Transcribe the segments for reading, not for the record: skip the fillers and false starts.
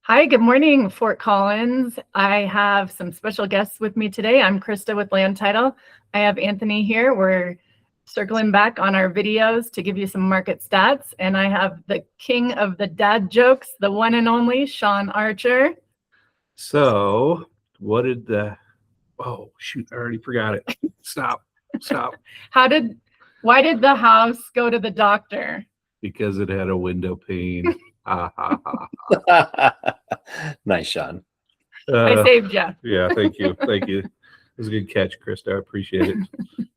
Hi, good morning, Fort Collins. I have some special guests with me today. I'm Krista with Land Title. I have Anthony here. We're circling back on our videos to give you some market stats. And I have the king of the dad jokes, the one and only Shawn Archer. So what did oh shoot, I already forgot it. Stop. Why did the house go to the doctor? Because it had a window pane. Ha, ha, ha. Nice, Shawn. I saved you. Yeah, thank you. It was a good catch, Krista. I appreciate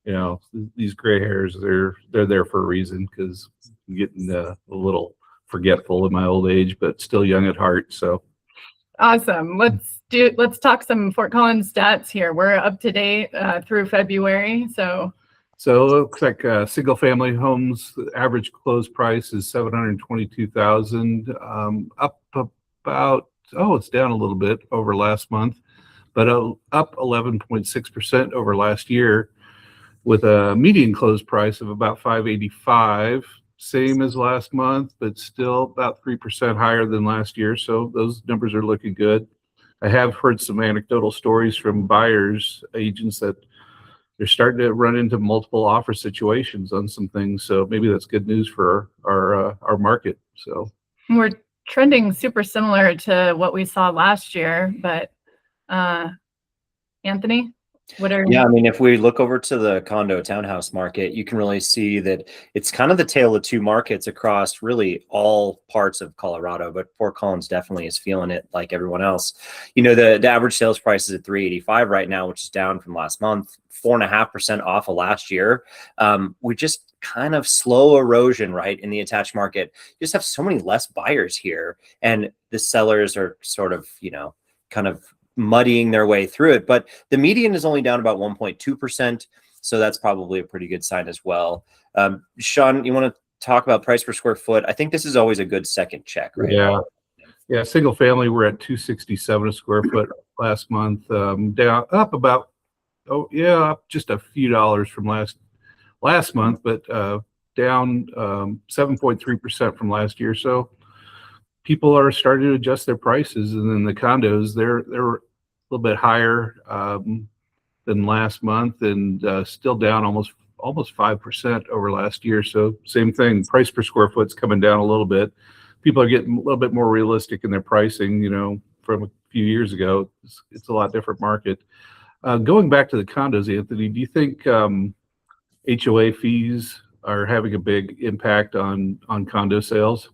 it. These gray hairs, they're there for a reason, because I'm getting a little forgetful in my old age, but still young at heart. So awesome. Let's talk some Fort Collins stats here. We're up to date through February. So it looks like single family homes, the average close price is $722,000, up about, it's down a little bit over last month, but up 11.6% over last year, with a median close price of about $585,000, same as last month, but still about 3% higher than last year. So those numbers are looking good. I have heard some anecdotal stories from buyers, agents, that they're starting to run into multiple offer situations on some things. So maybe that's good news for our market. So we're trending super similar to what we saw last year, but Anthony, yeah, I mean, if we look over to the condo townhouse market, you can really see that it's kind of the tale of two markets across really all parts of Colorado, but Fort Collins definitely is feeling it like everyone else. The average sales price is at $385 right now, which is down from last month, 4.5% off of last year. We just kind of slow erosion, right, in the attached market. You just have so many less buyers here, and the sellers are sort of, kind of muddying their way through it. But the median is only down about 1.2%. So that's probably a pretty good sign as well. Shawn, you want to talk about price per square foot? I think this is always a good second check, right? Yeah. Single family, we're at $267 a square foot last month, down up about, up just a few dollars from last month, but down 7.3% from last year. So people are starting to adjust their prices, and then the condos, they're a little bit higher than last month, and still down almost 5% over last year. So same thing, price per square foot's coming down a little bit. People are getting a little bit more realistic in their pricing, from a few years ago. It's a lot different market. Going back to the condos, Anthony, do you think HOA fees are having a big impact on condo sales?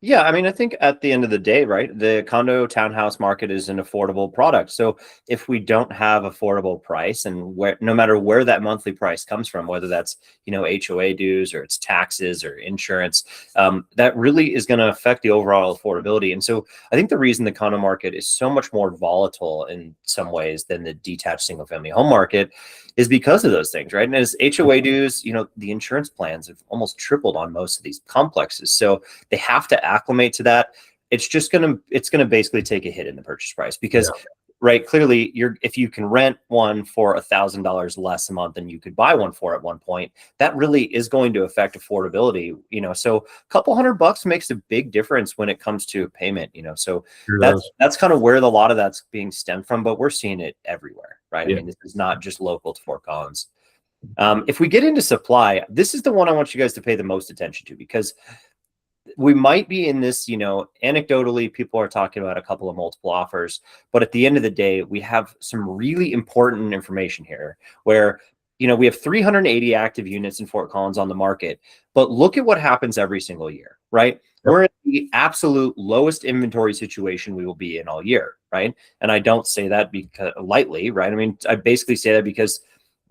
Yeah, I mean, I think at the end of the day, right, the condo townhouse market is an affordable product. So if we don't have affordable price, and no matter where that monthly price comes from, whether that's, HOA dues or it's taxes or insurance, that really is going to affect the overall affordability. And so I think the reason the condo market is so much more volatile in some ways than the detached single family home market is because of those things, right? And as HOA dues, the insurance plans have almost tripled on most of these complexes. So they have to acclimate to that. It's going to basically take a hit in the purchase price because, right, clearly if you can rent one for $1,000 less a month than you could buy one for at one point, that really is going to affect affordability, so a couple $100 makes a big difference when it comes to payment, so that's kind of where a lot of that's being stemmed from, but we're seeing it everywhere, right? I mean, this is not just local to Fort Collins. If we get into supply, this is the one I want you guys to pay the most attention to, because we might be in this, anecdotally, people are talking about a couple of multiple offers, but at the end of the day, we have some really important information here where, we have 380 active units in Fort Collins on the market, but look at what happens every single year, right? Yep. We're in the absolute lowest inventory situation we will be in all year, right? And I don't say that because lightly, right? I mean, I basically say that because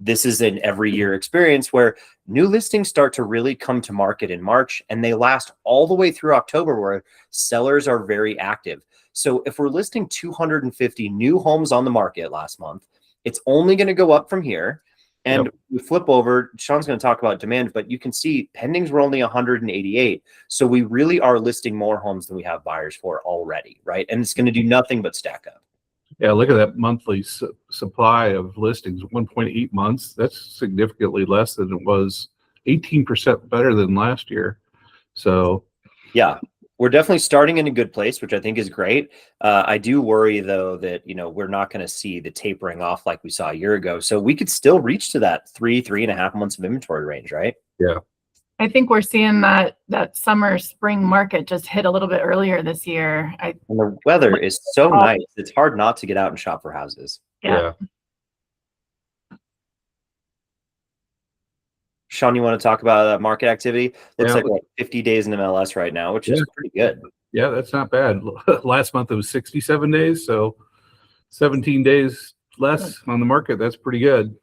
this is an every year experience where new listings start to really come to market in March, and they last all the way through October, where sellers are very active. So if we're listing 250 new homes on the market last month, it's only going to go up from here. And we flip over, Shawn's going to talk about demand, but you can see pendings were only 188. So we really are listing more homes than we have buyers for already, right? And it's going to do nothing but stack up. Yeah, look at that monthly supply of listings, 1.8 months. That's significantly less than it was, 18% better than last year. So yeah, we're definitely starting in a good place, which I think is great. I do worry though that, we're not going to see the tapering off like we saw a year ago. So we could still reach to that 3.5 months of inventory range, right? Yeah. I think we're seeing that summer spring market just hit a little bit earlier this year. And the weather is so nice. It's hard not to get out and shop for houses. Yeah. Shawn, you want to talk about market activity? Looks like 50 days in MLS right now, which is pretty good. Yeah, that's not bad. Last month it was 67 days, so 17 days less on the market. That's pretty good.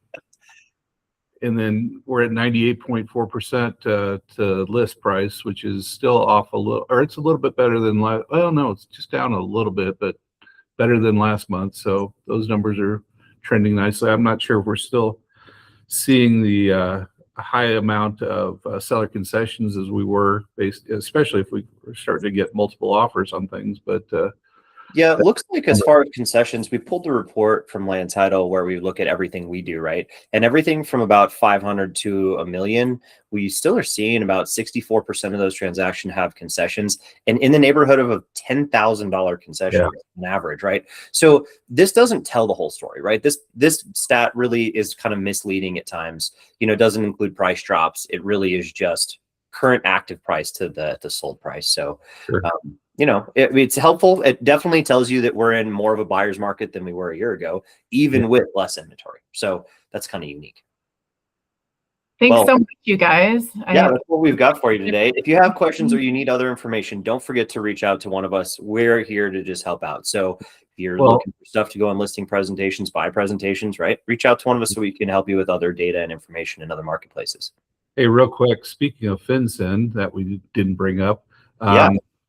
And then we're at 98.4% to list price, which is still off a little, or it's a little bit better than last. Well, no, it's just down a little bit, but better than last month. So those numbers are trending nicely. I'm not sure if we're still seeing the high amount of seller concessions as we were, especially if we were starting to get multiple offers on things. But yeah, it looks like as far as concessions, we pulled the report from Land Title where we look at everything we do, right? And everything from about 500 to $1 million, we still are seeing about 64% of those transactions have concessions, and in the neighborhood of a $10,000 concession on average, right? So this doesn't tell the whole story, right? This stat really is kind of misleading at times. It doesn't include price drops. It really is just current active price to the sold price. So it's helpful. It definitely tells you that we're in more of a buyer's market than we were a year ago, even with less inventory. So that's kind of unique. Thanks so much, you guys. Yeah, that's what we've got for you today. If you have questions or you need other information, don't forget to reach out to one of us. We're here to just help out. So if you're looking for stuff to go on listing presentations, buy presentations, right? Reach out to one of us so we can help you with other data and information in other marketplaces. Hey, real quick, speaking of FinCEN that we didn't bring up,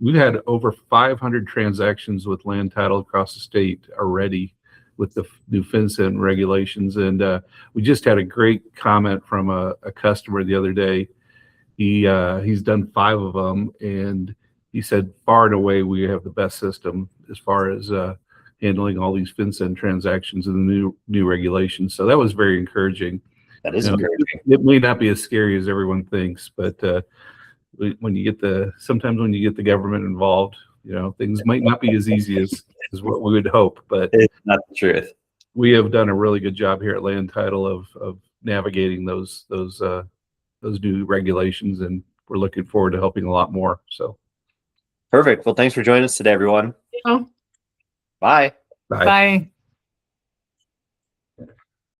we've had over 500 transactions with Land Title across the state already with the new FinCEN regulations. And we just had a great comment from a customer the other day. He's done 5 of them, and he said far and away we have the best system as far as handling all these FinCEN transactions and the new regulations. So that was very encouraging. That is encouraging. It may not be as scary as everyone thinks, but when you get sometimes when you get the government involved, things might not be as easy as what we would hope. But it's not the truth. We have done a really good job here at Land Title of navigating those new regulations, and we're looking forward to helping a lot more. So perfect. Well, thanks for joining us today, everyone. Bye. Bye.